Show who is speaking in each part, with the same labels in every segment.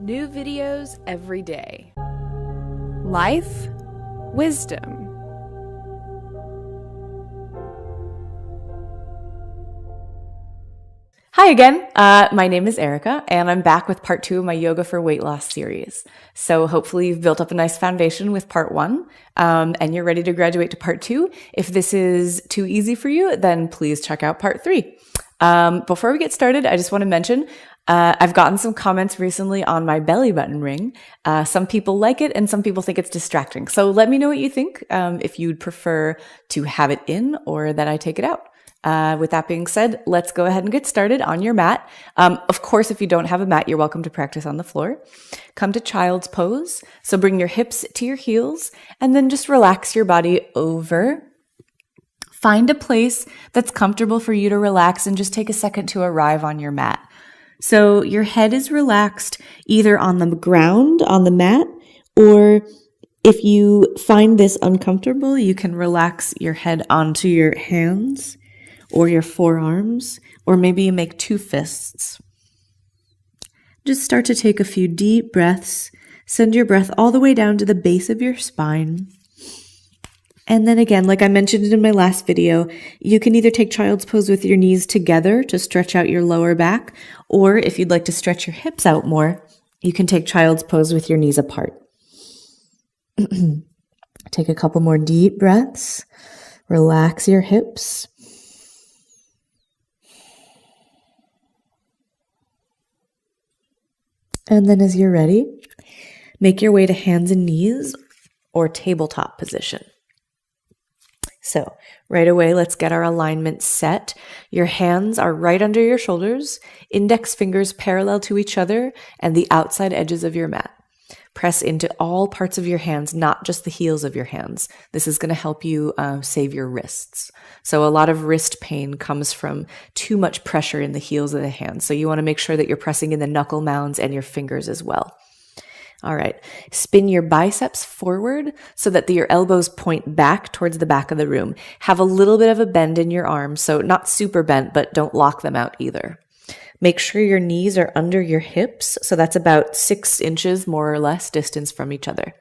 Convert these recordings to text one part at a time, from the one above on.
Speaker 1: New videos every day. Life, wisdom.
Speaker 2: Hi again, my name is Erica, and I'm back with part 2 of my Yoga for Weight Loss series. So hopefully you've built up a nice foundation with part 1, and you're ready to graduate to part 2. If this is too easy for you, then please check out part 3. Before we get started, I just want to mention, I've gotten some comments recently on my belly button ring. Some people like it and some people think it's distracting. So let me know what you think, if you'd prefer to have it in or that I take it out. With that being said, let's go ahead and get started on your mat. Of course, if you don't have a mat, you're welcome to practice on the floor. Come to child's pose. So bring your hips to your heels and then just relax your body over. Find a place that's comfortable for you to relax and just take a second to arrive on your mat. So your head is relaxed either on the ground, on the mat, or if you find this uncomfortable, you can relax your head onto your hands or your forearms, or maybe you make 2 fists. Just start to take a few deep breaths. Send your breath all the way down to the base of your spine. And then again, like I mentioned in my last video, you can either take child's pose with your knees together to stretch out your lower back, or if you'd like to stretch your hips out more, you can take child's pose with your knees apart. Take a couple more deep breaths. Relax your hips. And then as you're ready, make your way to hands and knees or tabletop position. So right away, let's get our alignment set. Your hands are right under your shoulders, index fingers parallel to each other and the outside edges of your mat. Press into all parts of your hands, not just the heels of your hands. This is going to help you save your wrists. So a lot of wrist pain comes from too much pressure in the heels of the hands. So you want to make sure that you're pressing in the knuckle mounds and your fingers as well. All right. Spin your biceps forward so that your elbows point back towards the back of the room. Have a little bit of a bend in your arms, so not super bent, but don't lock them out either. Make sure your knees are under your hips, so that's about 6 inches more or less distance from each other.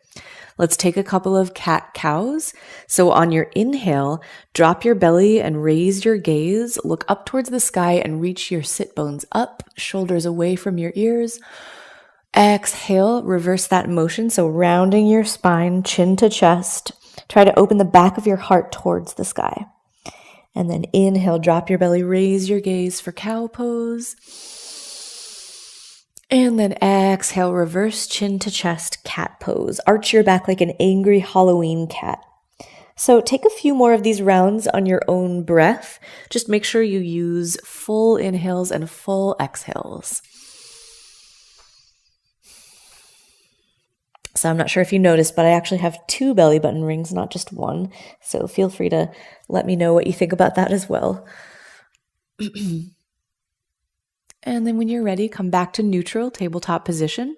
Speaker 2: Let's take a couple of cat-cows. So on your inhale, drop your belly and raise your gaze. Look up towards the sky and reach your sit bones up, shoulders away from your ears. Exhale, reverse that motion. So rounding your spine, chin to chest. Try to open the back of your heart towards the sky. And then inhale, drop your belly, raise your gaze for cow pose. And then exhale, reverse chin to chest, cat pose. Arch your back like an angry Halloween cat. So take a few more of these rounds on your own breath. Just make sure you use full inhales and full exhales. So I'm not sure if you noticed, but I actually have 2 belly button rings, not just 1. So feel free to let me know what you think about that as well. And then when you're ready, come back to neutral tabletop position.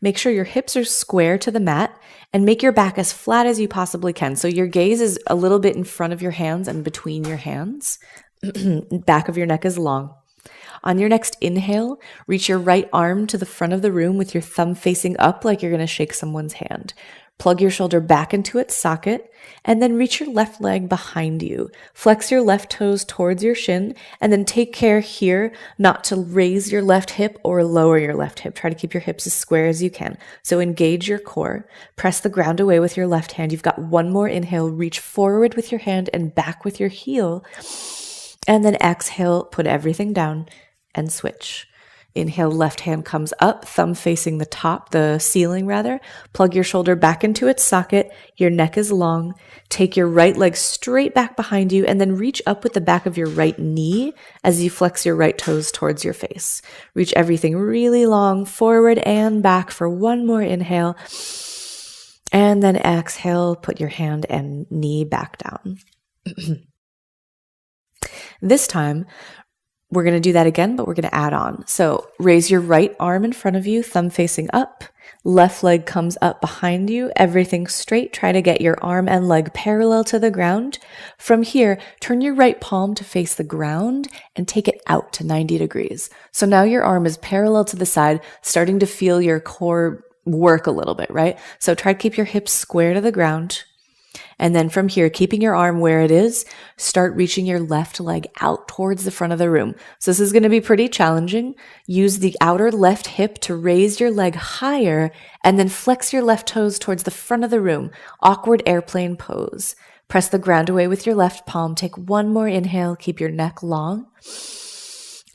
Speaker 2: Make sure your hips are square to the mat and make your back as flat as you possibly can. So your gaze is a little bit in front of your hands and between your hands. Back of your neck is long. On your next inhale, reach your right arm to the front of the room with your thumb facing up like you're going to shake someone's hand. Plug your shoulder back into its socket, and then reach your left leg behind you. Flex your left toes towards your shin, and then take care here not to raise your left hip or lower your left hip. Try to keep your hips as square as you can. So engage your core. Press the ground away with your left hand. You've got 1 more inhale. Reach forward with your hand and back with your heel. And then exhale, put everything down and switch. Inhale, left hand comes up, thumb facing the ceiling rather. Plug your shoulder back into its socket. Your neck is long. Take your right leg straight back behind you and then reach up with the back of your right knee as you flex your right toes towards your face. Reach everything really long forward and back for 1 more inhale. And then exhale, put your hand and knee back down. This time, we're going to do that again, but we're going to add on. So raise your right arm in front of you, thumb facing up. Left leg comes up behind you, everything straight. Try to get your arm and leg parallel to the ground. From here, turn your right palm to face the ground and take it out to 90 degrees. So now your arm is parallel to the side, starting to feel your core work a little bit, right? So try to keep your hips square to the ground. And then from here, keeping your arm where it is, start reaching your left leg out towards the front of the room. So this is going to be pretty challenging. Use the outer left hip to raise your leg higher and then flex your left toes towards the front of the room. Awkward airplane pose. Press the ground away with your left palm. Take one more inhale. Keep your neck long.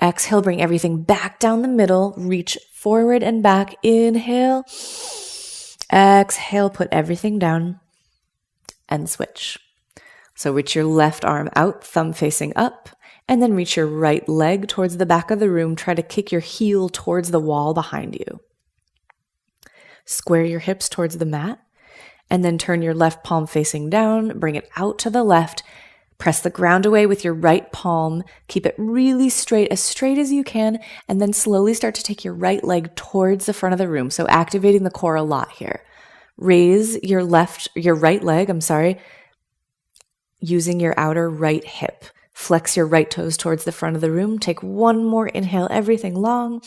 Speaker 2: Exhale, bring everything back down the middle. Reach forward and back. Inhale. Exhale, put everything down. And switch. So reach your left arm out, thumb facing up, and then reach your right leg towards the back of the room. Try to kick your heel towards the wall behind you. Square your hips towards the mat, and then turn your left palm facing down, bring it out to the left, press the ground away with your right palm, keep it really as straight as you can, and then slowly start to take your right leg towards the front of the room. So activating the core a lot here. Raise your right leg, using your outer right hip. Flex your right toes towards the front of the room. Take one more inhale, everything long.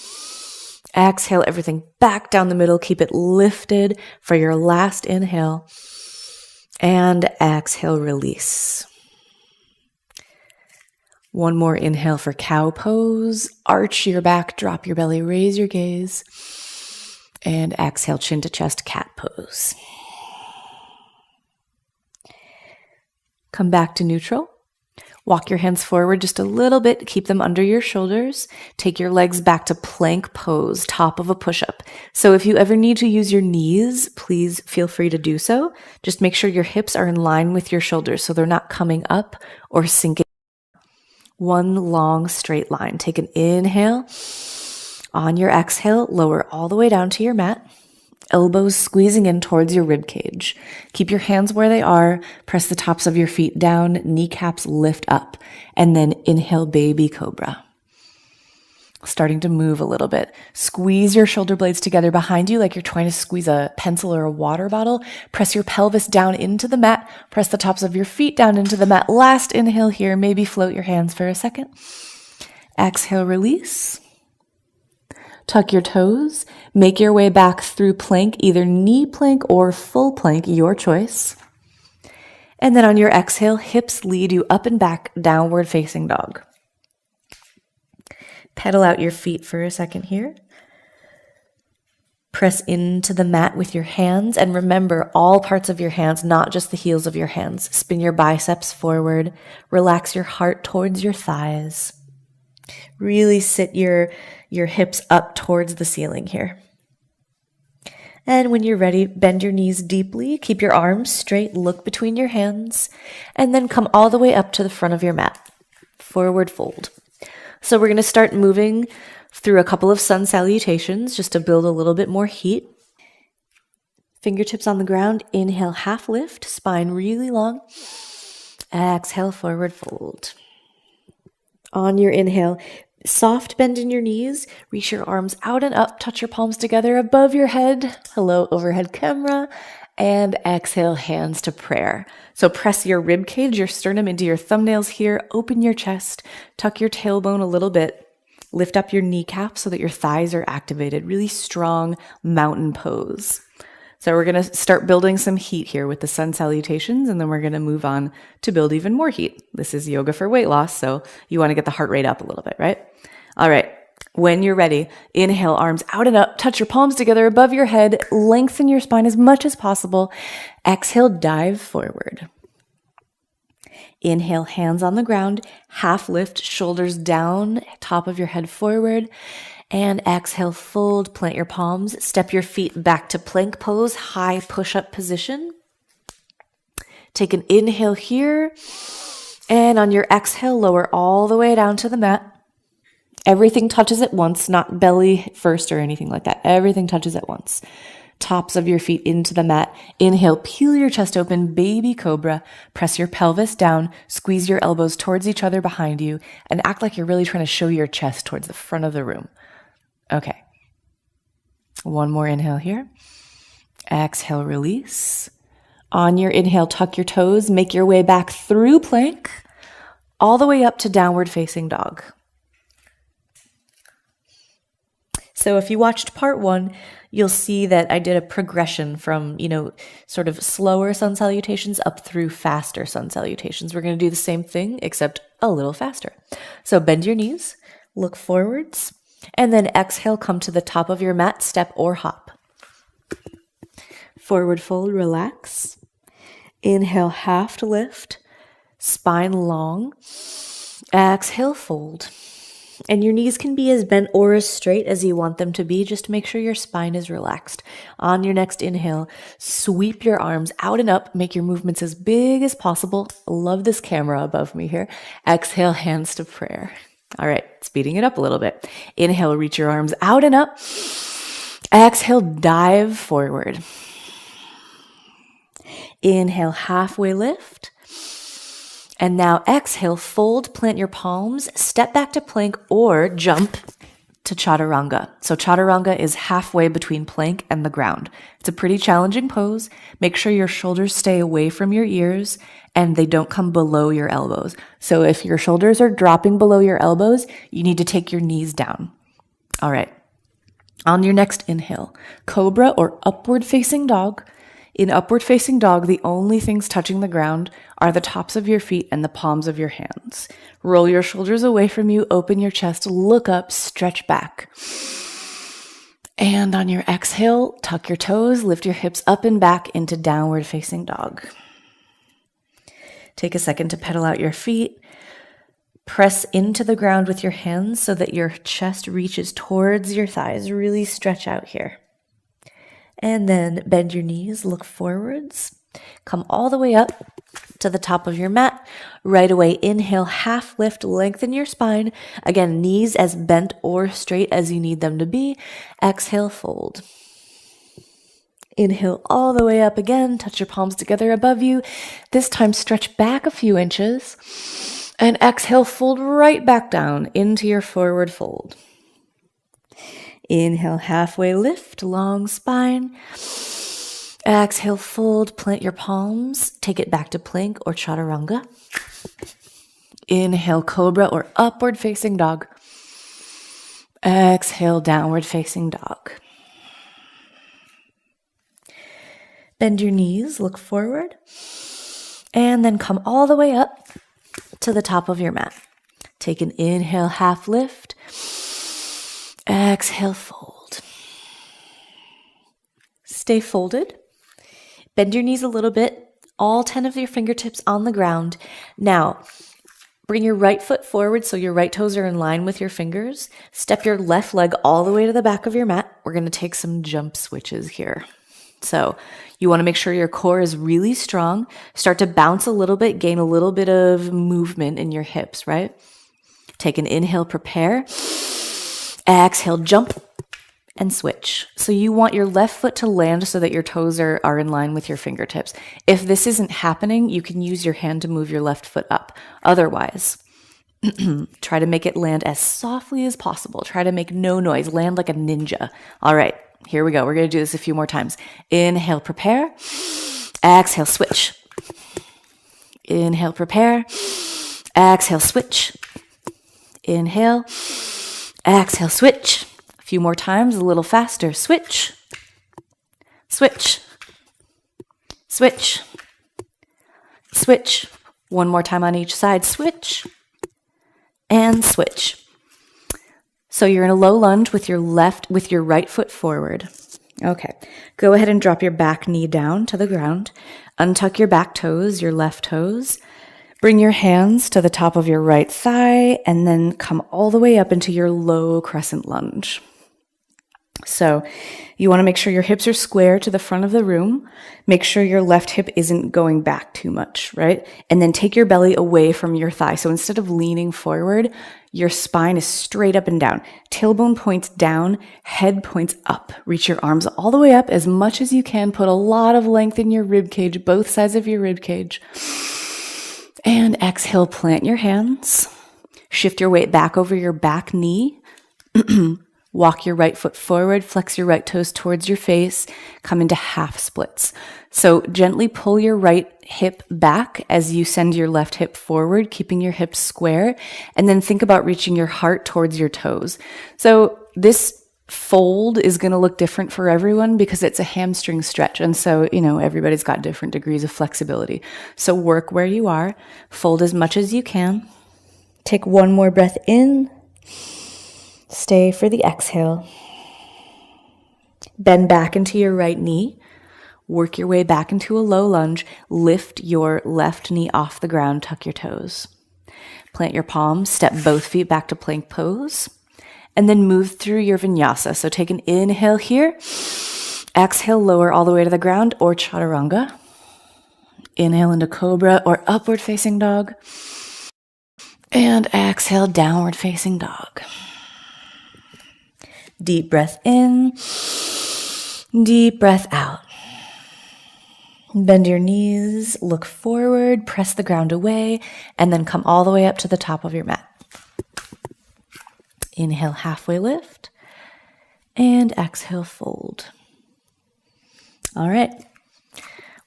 Speaker 2: Exhale, everything back down the middle. Keep it lifted for your last inhale. And exhale, release. One more inhale for cow pose. Arch your back, drop your belly, raise your gaze. And exhale, chin to chest, cat pose. Come back to neutral. Walk your hands forward just a little bit. Keep them under your shoulders. Take your legs back to plank pose, top of a push-up. So if you ever need to use your knees, please feel free to do so. Just make sure your hips are in line with your shoulders so they're not coming up or sinking. One long straight line. Take an inhale. On your exhale, lower all the way down to your mat. Elbows squeezing in towards your rib cage. Keep your hands where they are. Press the tops of your feet down. Kneecaps lift up. And then inhale, baby cobra. Starting to move a little bit. Squeeze your shoulder blades together behind you like you're trying to squeeze a pencil or a water bottle. Press your pelvis down into the mat. Press the tops of your feet down into the mat. Last inhale here. Maybe float your hands for a second. Exhale, release. Tuck your toes. Make your way back through plank, either knee plank or full plank, your choice. And then on your exhale, hips lead you up and back, downward facing dog. Pedal out your feet for a second here. Press into the mat with your hands, and remember all parts of your hands, not just the heels of your hands. Spin your biceps forward. Relax your heart towards your thighs. Really sit your hips up towards the ceiling here. And when you're ready, bend your knees deeply, keep your arms straight, look between your hands, and then come all the way up to the front of your mat. Forward fold. So we're going to start moving through a couple of sun salutations just to build a little bit more heat. Fingertips on the ground, inhale, half lift, spine really long. Exhale, forward fold. On your inhale, soft bend in your knees, reach your arms out and up, touch your palms together above your head. Hello, overhead camera. And exhale, hands to prayer. So press your rib cage, your sternum into your thumbnails here. Open your chest, tuck your tailbone a little bit. Lift up your kneecap so that your thighs are activated. Really strong mountain pose. So we're going to start building some heat here with the sun salutations, and then we're going to move on to build even more heat. This is yoga for weight loss, so you want to get the heart rate up a little bit, right? All right. When you're ready, inhale, arms out and up, touch your palms together above your head, lengthen your spine as much as possible. Exhale, dive forward. Inhale, hands on the ground, half lift, shoulders down, top of your head forward. And exhale, fold, plant your palms, step your feet back to plank pose, high push-up position. Take an inhale here, and on your exhale, lower all the way down to the mat. Everything touches at once, not belly first or anything like that. Everything touches at once. Tops of your feet into the mat. Inhale, peel your chest open, baby cobra. Press your pelvis down, squeeze your elbows towards each other behind you, and act like you're really trying to show your chest towards the front of the room. Okay. One more inhale here. Exhale, release. On your inhale, tuck your toes, make your way back through plank, all the way up to downward facing dog. So if you watched part 1, you'll see that I did a progression from, sort of slower sun salutations up through faster sun salutations. We're going to do the same thing, except a little faster. So bend your knees, look forwards, and then exhale, come to the top of your mat, step or hop. Forward fold, relax. Inhale, half to lift, spine long. Exhale, fold. And your knees can be as bent or as straight as you want them to be. Just make sure your spine is relaxed. On your next inhale, sweep your arms out and up. Make your movements as big as possible. Love this camera above me here. Exhale, hands to prayer. All right, speeding it up a little bit. Inhale, reach your arms out and up. Exhale, dive forward. Inhale, halfway lift. And now exhale, fold, plant your palms, step back to plank or jump to chaturanga. So chaturanga is halfway between plank and the ground. It's a pretty challenging pose. Make sure your shoulders stay away from your ears and they don't come below your elbows. So if your shoulders are dropping below your elbows, you need to take your knees down. All right. On your next inhale, cobra or upward facing dog. In upward facing dog, the only things touching the ground are the tops of your feet and the palms of your hands. Roll your shoulders away from you, open your chest, look up, stretch back. And on your exhale, tuck your toes, lift your hips up and back into downward facing dog. Take a second to pedal out your feet. Press into the ground with your hands so that your chest reaches towards your thighs. Really stretch out here. And then bend your knees, look forwards. Come all the way up to the top of your mat. Right away, inhale, half lift, lengthen your spine. Again, knees as bent or straight as you need them to be. Exhale, fold. Inhale all the way up again. Touch your palms together above you. This time, stretch back a few inches. And exhale, fold right back down into your forward fold. Inhale, halfway lift, long spine. Exhale, fold, plant your palms. Take it back to plank or chaturanga. Inhale, cobra or upward facing dog. Exhale, downward facing dog. Bend your knees, look forward. And then come all the way up to the top of your mat. Take an inhale, half lift. Exhale, fold. Stay folded. Bend your knees a little bit. All 10 of your fingertips on the ground. Now, bring your right foot forward so your right toes are in line with your fingers. Step your left leg all the way to the back of your mat. We're going to take some jump switches here. So you want to make sure your core is really strong. Start to bounce a little bit, gain a little bit of movement in your hips, right? Take an inhale, prepare. Exhale, jump and switch. So you want your left foot to land so that your toes are in line with your fingertips. If this isn't happening, you can use your hand to move your left foot up. Otherwise, try to make it land as softly as possible. Try to make no noise. Land like a ninja. All right, here we go. We're going to do this a few more times. Inhale, prepare. Exhale, switch. Inhale, prepare. Exhale, switch. Inhale. Exhale, switch. A few more times, a little faster. Switch. Switch. Switch. Switch. One more time on each side. Switch. And switch. So you're in a low lunge with your right foot forward. Okay. Go ahead and drop your back knee down to the ground. Untuck your back toes, your left toes. Bring your hands to the top of your right thigh and then come all the way up into your low crescent lunge. So you want to make sure your hips are square to the front of the room. Make sure your left hip isn't going back too much, right? And then take your belly away from your thigh. So instead of leaning forward, your spine is straight up and down. Tailbone points down, head points up. Reach your arms all the way up as much as you can. Put a lot of length in your rib cage, both sides of your rib cage. And exhale, plant your hands. Shift your weight back over your back knee. Walk your right foot forward, flex your right toes towards your face, come into half splits. So gently pull your right hip back as you send your left hip forward, keeping your hips square, and then think about reaching your heart towards your toes. So this fold is going to look different for everyone because it's a hamstring stretch. And so, everybody's got different degrees of flexibility. So work where you are, fold as much as you can. Take one more breath in. Stay for the exhale. Bend back into your right knee. Work your way back into a low lunge. Lift your left knee off the ground. Tuck your toes. Plant your palms. Step both feet back to plank pose. And then move through your vinyasa. So take an inhale here. Exhale, lower all the way to the ground or chaturanga. Inhale into cobra or upward facing dog. And exhale, downward facing dog. Deep breath in, deep breath out. Bend your knees, look forward, press the ground away, and then come all the way up to the top of your mat. Inhale, halfway lift, and exhale, fold. All right,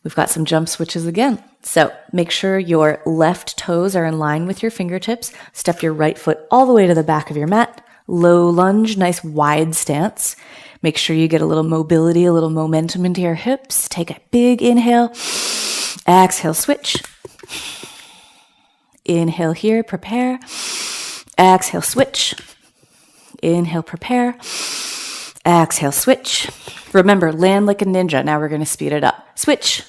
Speaker 2: we've got some jump switches again. So make sure your left toes are in line with your fingertips. Step your right foot all the way to the back of your mat. Low lunge, nice wide stance. Make sure you get a little mobility, a little momentum into your hips. Take a big inhale. Exhale, switch. Inhale here, prepare. Exhale, switch. Inhale, prepare. Exhale, switch. Remember, land like a ninja. Now we're going to speed it up. Switch.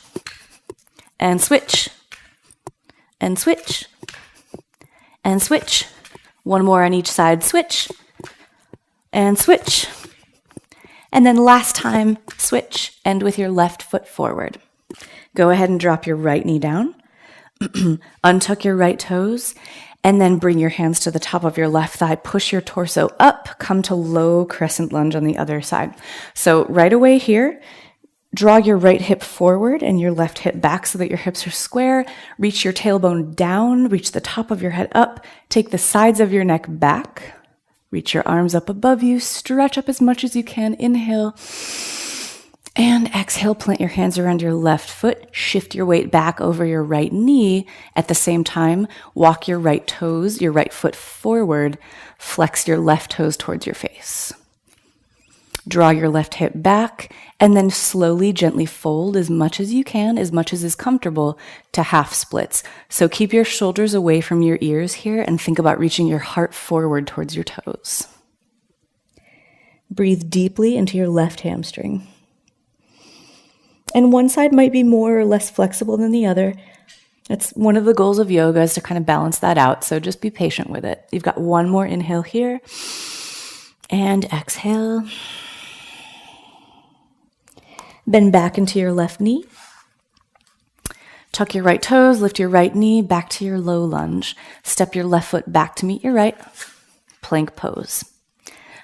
Speaker 2: And switch. And switch. And switch. One more on each side. Switch. And switch. And then last time, switch, and with your left foot forward. Go ahead and drop your right knee down. Untuck your right toes, and then bring your hands to the top of your left thigh. Push your torso up. Come to low crescent lunge on the other side. So right away here, draw your right hip forward and your left hip back so that your hips are square. Reach your tailbone down. Reach the top of your head up. Take the sides of your neck back. Reach your arms up above you. Stretch up as much as you can. Inhale. And exhale, plant your hands around your left foot. Shift your weight back over your right knee. At the same time, walk your right toes, your right foot forward. Flex your left toes towards your face. Draw your left hip back, and then slowly, gently fold as much as you can, as much as is comfortable, to half splits. So keep your shoulders away from your ears here and think about reaching your heart forward towards your toes. Breathe deeply into your left hamstring. And one side might be more or less flexible than the other. That's one of the goals of yoga, is to kind of balance that out. So just be patient with it. You've got one more inhale here. And exhale. Bend back into your left knee. Tuck your right toes, lift your right knee back to your low lunge. Step your left foot back to meet your right. Plank pose.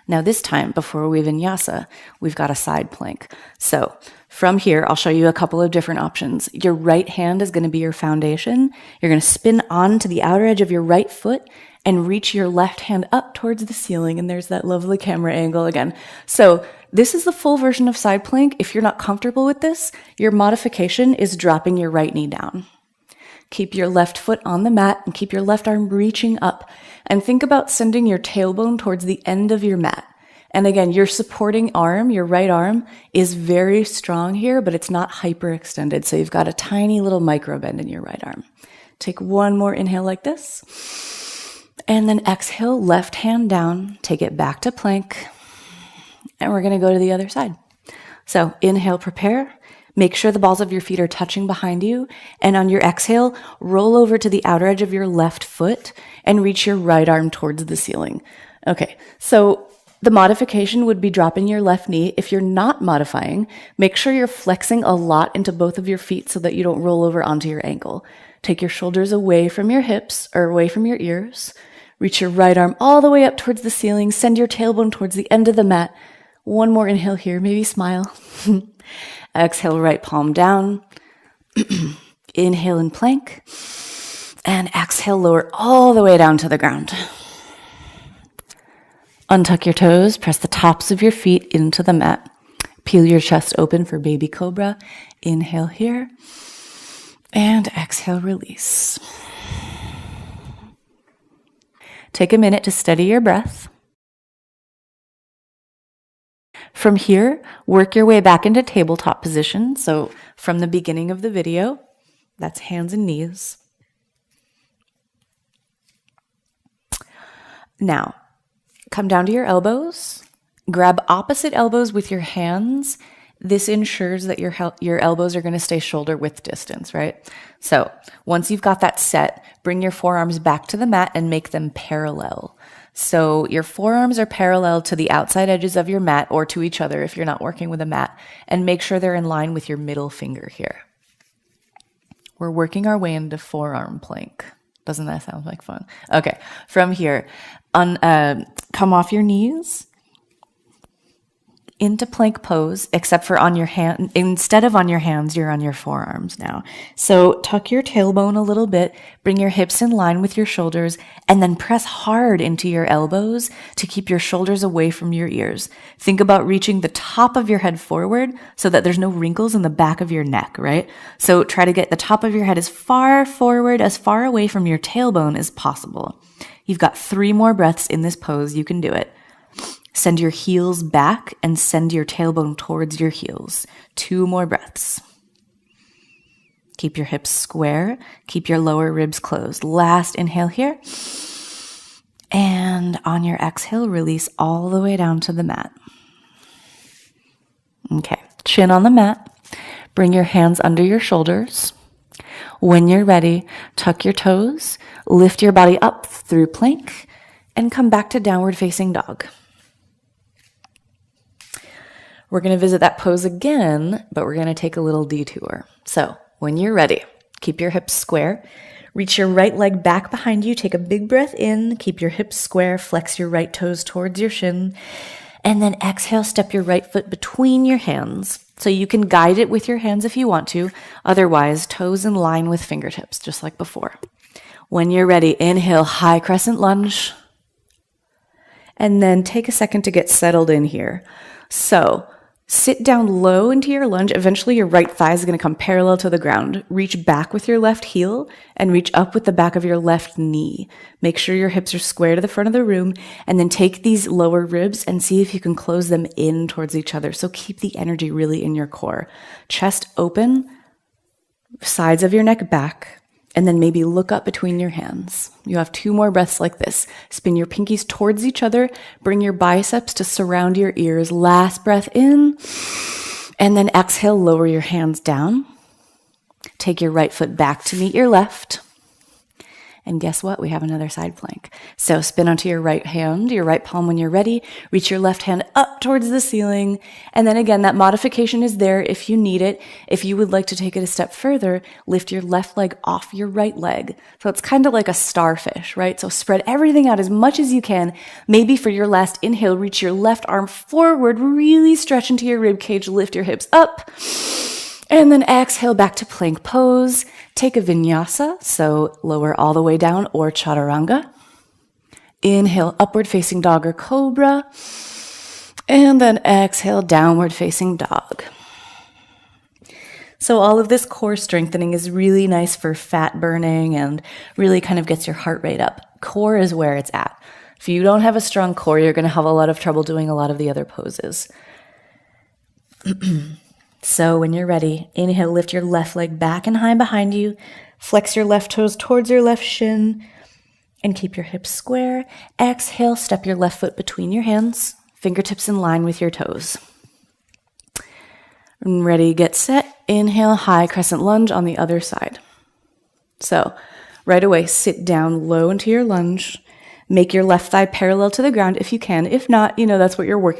Speaker 2: Now this time, before we vinyasa, we've got a side plank. So from here, I'll show you a couple of different options. Your right hand is going to be your foundation. You're going to spin onto the outer edge of your right foot and reach your left hand up towards the ceiling. And there's that lovely camera angle again. So this is the full version of side plank. If you're not comfortable with this, your modification is dropping your right knee down. Keep your left foot on the mat and keep your left arm reaching up. And think about sending your tailbone towards the end of your mat. And again, your supporting arm, your right arm, is very strong here, but it's not hyperextended. So you've got a tiny little micro bend in your right arm. Take one more inhale like this. And then exhale, left hand down, take it back to plank. And we're going to go to the other side. So inhale, prepare. Make sure the balls of your feet are touching behind you. And on your exhale, roll over to the outer edge of your left foot and reach your right arm towards the ceiling. Okay, so the modification would be dropping your left knee. If you're not modifying, make sure you're flexing a lot into both of your feet so that you don't roll over onto your ankle. Take your shoulders away from your hips or away from your ears. Reach your right arm all the way up towards the ceiling. Send your tailbone towards the end of the mat. One more inhale here. Maybe smile. Exhale, right palm down. Inhale in plank. And exhale, lower all the way down to the ground. Untuck your toes, press the tops of your feet into the mat. Peel your chest open for baby cobra. Inhale here. And exhale, release. Take a minute to steady your breath. From here, work your way back into tabletop position. So from the beginning of the video, that's hands and knees. Now, come down to your elbows. Grab opposite elbows with your hands. This ensures that your elbows are going to stay shoulder width distance, right? So once you've got that set, bring your forearms back to the mat and make them parallel. So your forearms are parallel to the outside edges of your mat or to each other if you're not working with a mat, and make sure they're in line with your middle finger here. We're working our way into forearm plank. Doesn't that sound like fun? Okay, from here, come off your knees into plank pose, except for on your hand. Instead of on your hands, you're on your forearms now. So tuck your tailbone a little bit, bring your hips in line with your shoulders, and then press hard into your elbows to keep your shoulders away from your ears. Think about reaching the top of your head forward so that there's no wrinkles in the back of your neck, right? So try to get the top of your head as far forward, as far away from your tailbone as possible. You've got 3 more breaths in this pose. You can do it. Send your heels back and send your tailbone towards your heels. 2 more breaths. Keep your hips square. Keep your lower ribs closed. Last inhale here. And on your exhale, release all the way down to the mat. Okay, chin on the mat. Bring your hands under your shoulders. When you're ready, tuck your toes, lift your body up through plank, and come back to downward facing dog. We're going to visit that pose again, but we're going to take a little detour. So when you're ready, keep your hips square. Reach your right leg back behind you. Take a big breath in. Keep your hips square. Flex your right toes towards your shin. And then exhale, step your right foot between your hands. So you can guide it with your hands if you want to. Otherwise, toes in line with fingertips, just like before. When you're ready, inhale, high crescent lunge. And then take a second to get settled in here. So sit down low into your lunge. Eventually, your right thigh is going to come parallel to the ground. Reach back with your left heel and reach up with the back of your left knee. Make sure your hips are square to the front of the room, and then take these lower ribs and see if you can close them in towards each other. So keep the energy really in your core. Chest open, sides of your neck back, and then maybe look up between your hands. You have 2 more breaths like this. Spin your pinkies towards each other. Bring your biceps to surround your ears. Last breath in. And then exhale, lower your hands down. Take your right foot back to meet your left. And guess what? We have another side plank. So spin onto your right hand, your right palm when you're ready. Reach your left hand up towards the ceiling. And then again, that modification is there if you need it. If you would like to take it a step further, lift your left leg off your right leg. So it's kind of like a starfish, right? So spread everything out as much as you can. Maybe for your last inhale, reach your left arm forward, really stretch into your rib cage, lift your hips up. And then exhale back to plank pose. Take a vinyasa, so lower all the way down, or chaturanga. Inhale, upward facing dog or cobra. And then exhale, downward facing dog. So all of this core strengthening is really nice for fat burning and really kind of gets your heart rate up. Core is where it's at. If you don't have a strong core, you're going to have a lot of trouble doing a lot of the other poses. So when you're ready, inhale, lift your left leg back and high behind you. Flex your left toes towards your left shin and keep your hips square. Exhale, step your left foot between your hands, fingertips in line with your toes. Ready, get set. Inhale, high crescent lunge on the other side. So right away, sit down low into your lunge. Make your left thigh parallel to the ground if you can. If not, that's what you're working.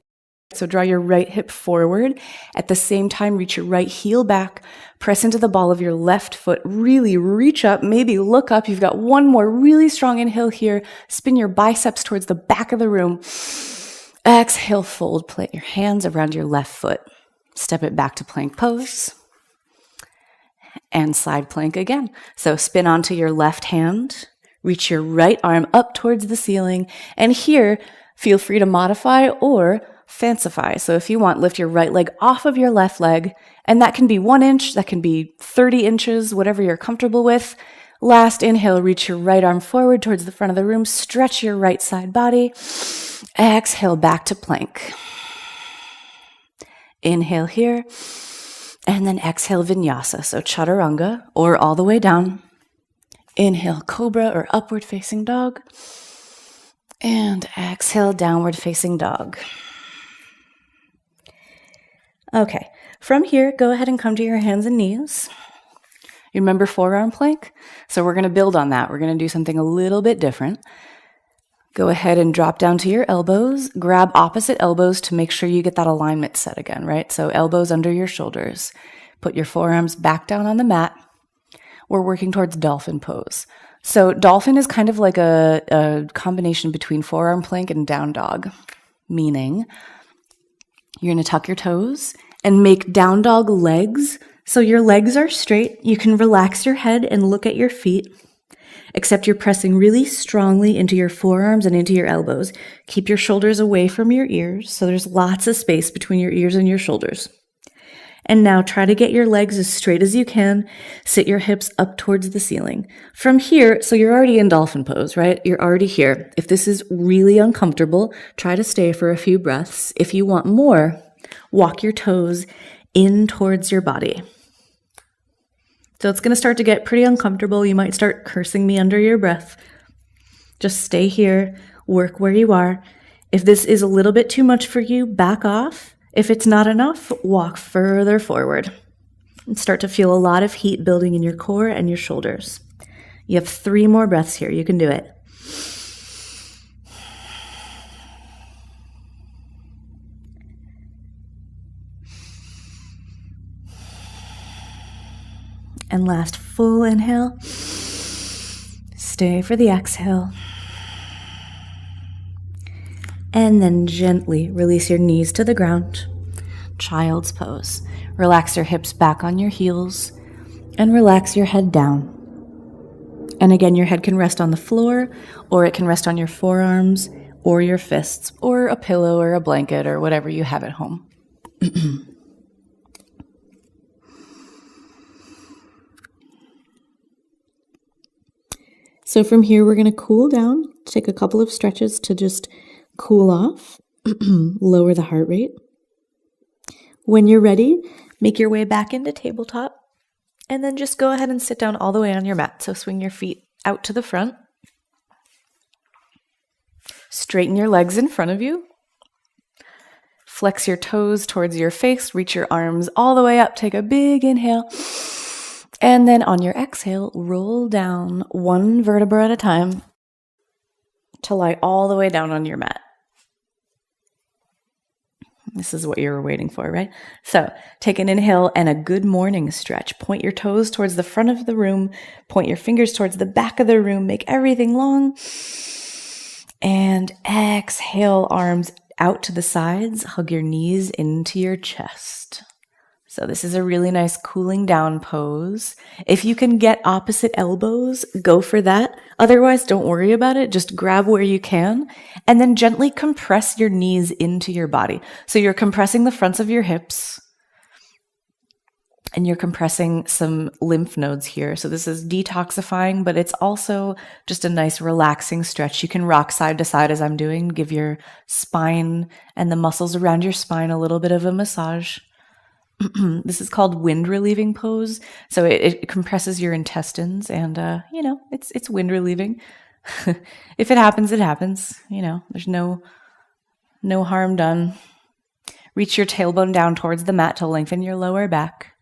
Speaker 2: So draw your right hip forward. At the same time, reach your right heel back. Press into the ball of your left foot. Really reach up, maybe look up. You've got 1 more really strong inhale here. Spin your biceps towards the back of the room. Exhale, fold. Plant your hands around your left foot. Step it back to plank pose. And side plank again. So spin onto your left hand. Reach your right arm up towards the ceiling. And here, Feel free to modify or fancify. So if you want, lift your right leg off of your left leg, and that can be 1 inch, that can be 30 inches, whatever you're comfortable with. Last inhale, reach your right arm forward towards the front of the room, stretch your right side body. Exhale, back to plank. Inhale here, and then exhale vinyasa, so chaturanga, or all the way down. Inhale, cobra or upward facing dog. And exhale, downward facing dog. Okay, from here, go ahead and come to your hands and knees. You remember forearm plank? So we're going to build on that. We're going to do something a little bit different. Go ahead and drop down to your elbows. Grab opposite elbows to make sure you get that alignment set again, right? So elbows under your shoulders. Put your forearms back down on the mat. We're working towards dolphin pose. So dolphin is kind of like a combination between forearm plank and down dog, meaning you're going to tuck your toes and make down dog legs. So your legs are straight. You can relax your head and look at your feet, except you're pressing really strongly into your forearms and into your elbows. Keep your shoulders away from your ears, so there's lots of space between your ears and your shoulders. And now try to get your legs as straight as you can. Sit your hips up towards the ceiling. From here, so you're already in dolphin pose, right? You're already here. If this is really uncomfortable, try to stay for a few breaths. If you want more, walk your toes in towards your body. So it's going to start to get pretty uncomfortable. You might start cursing me under your breath. Just stay here, work where you are. If this is a little bit too much for you, back off. If it's not enough, walk further forward and start to feel a lot of heat building in your core and your shoulders. You have 3 more breaths here. You can do it. And last full inhale. Stay for the exhale. And then gently release your knees to the ground. Child's pose. Relax your hips back on your heels and relax your head down. And again, your head can rest on the floor, or it can rest on your forearms or your fists or a pillow or a blanket or whatever you have at home. So from here, we're going to cool down, take a couple of stretches to just cool off, lower the heart rate. When you're ready, make your way back into tabletop, and then just go ahead and sit down all the way on your mat. So swing your feet out to the front. Straighten your legs in front of you. Flex your toes towards your face. Reach your arms all the way up. Take a big inhale. And then on your exhale, roll down 1 vertebra at a time to lie all the way down on your mat. This is what you were waiting for, right? So take an inhale and a good morning stretch. Point your toes towards the front of the room. Point your fingers towards the back of the room. Make everything long. And exhale, arms out to the sides. Hug your knees into your chest. So this is a really nice cooling down pose. If you can get opposite elbows, go for that. Otherwise, don't worry about it. Just grab where you can and then gently compress your knees into your body. So you're compressing the fronts of your hips and you're compressing some lymph nodes here. So this is detoxifying, but it's also just a nice relaxing stretch. You can rock side to side as I'm doing. Give your spine and the muscles around your spine a little bit of a massage. This is called wind relieving pose. So it compresses your intestines and, it's wind relieving. If it happens, it happens. There's no harm done. Reach your tailbone down towards the mat to lengthen your lower back.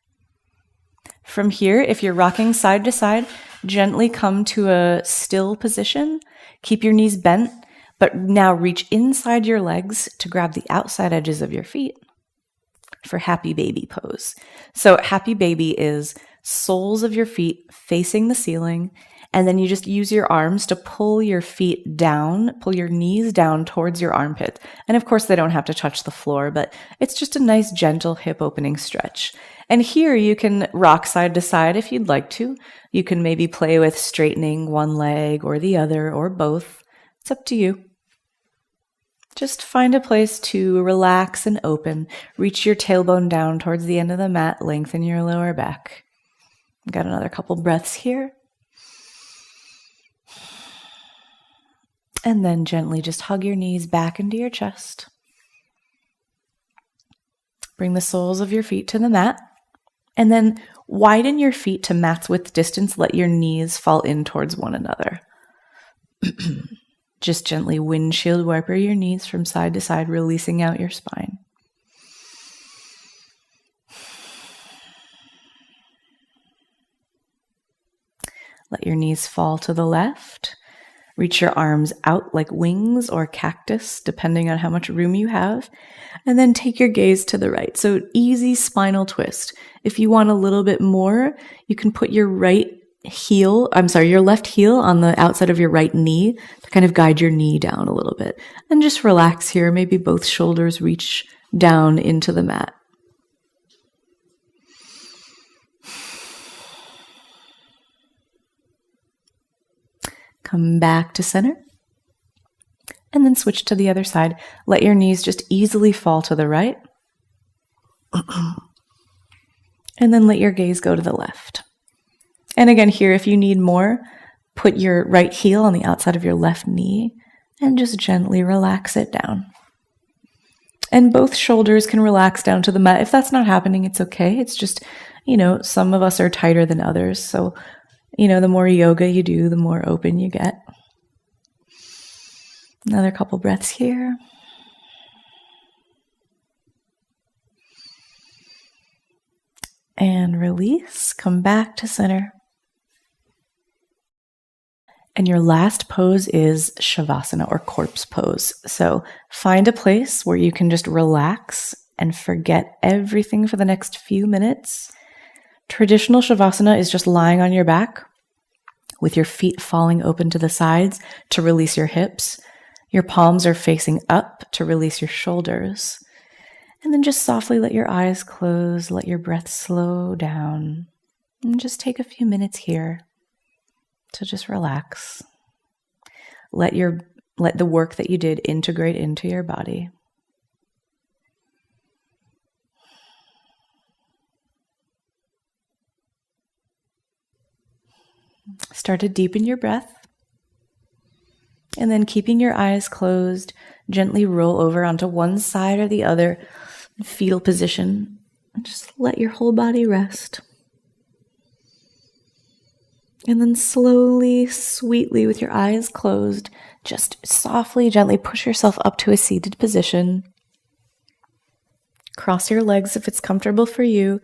Speaker 2: From here, if you're rocking side to side, gently come to a still position. Keep your knees bent, but now reach inside your legs to grab the outside edges of your feet for happy baby pose. So happy baby is soles of your feet facing the ceiling, and then you just use your arms to pull your feet down, pull your knees down towards your armpit. And of course, they don't have to touch the floor, but it's just a nice gentle hip opening stretch. And here you can rock side to side if you'd like to. You can maybe play with straightening one leg or the other or both. It's up to you. Just find a place to relax and open. Reach your tailbone down towards the end of the mat. Lengthen your lower back. Got another couple breaths here. And then gently just hug your knees back into your chest. Bring the soles of your feet to the mat. And then widen your feet to mat's width distance. Let your knees fall in towards one another. Just gently windshield wiper your knees from side to side, releasing out your spine. Let your knees fall to the left. Reach your arms out like wings or cactus, depending on how much room you have. And then take your gaze to the right. So easy spinal twist. If you want a little bit more, you can put your left heel on the outside of your right knee to kind of guide your knee down a little bit. And just relax here. Maybe both shoulders reach down into the mat. Come back to center. And then switch to the other side. Let your knees just easily fall to the right. And then let your gaze go to the left. And again here, if you need more, put your right heel on the outside of your left knee and just gently relax it down. And both shoulders can relax down to the mat. If that's not happening, it's okay. It's just, some of us are tighter than others. So, the more yoga you do, the more open you get. Another couple breaths here. And release. Come back to center. And your last pose is Shavasana or corpse pose. So find a place where you can just relax and forget everything for the next few minutes. Traditional Shavasana is just lying on your back with your feet falling open to the sides to release your hips. Your palms are facing up to release your shoulders. And then just softly let your eyes close, let your breath slow down, and just take a few minutes here to just relax. Let the work that you did integrate into your body. Start to deepen your breath. And then keeping your eyes closed, gently roll over onto one side or the other, fetal position, and just let your whole body rest. And then slowly, sweetly, with your eyes closed, just softly, gently push yourself up to a seated position. Cross your legs if it's comfortable for you.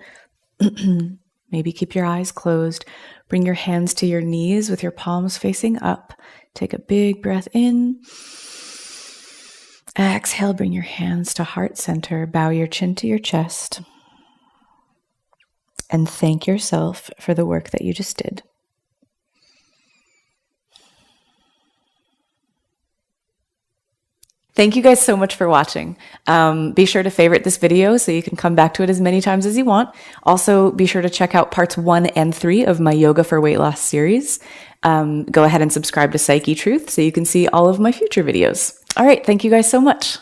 Speaker 2: Maybe keep your eyes closed. Bring your hands to your knees with your palms facing up. Take a big breath in. Exhale, bring your hands to heart center. Bow your chin to your chest. And thank yourself for the work that you just did. Thank you guys so much for watching. Be sure to favorite this video so you can come back to it as many times as you want. Also, be sure to check out parts 1 and 3 of my Yoga for Weight Loss series. Go ahead and subscribe to Psyche Truth so you can see all of my future videos. All right, thank you guys so much.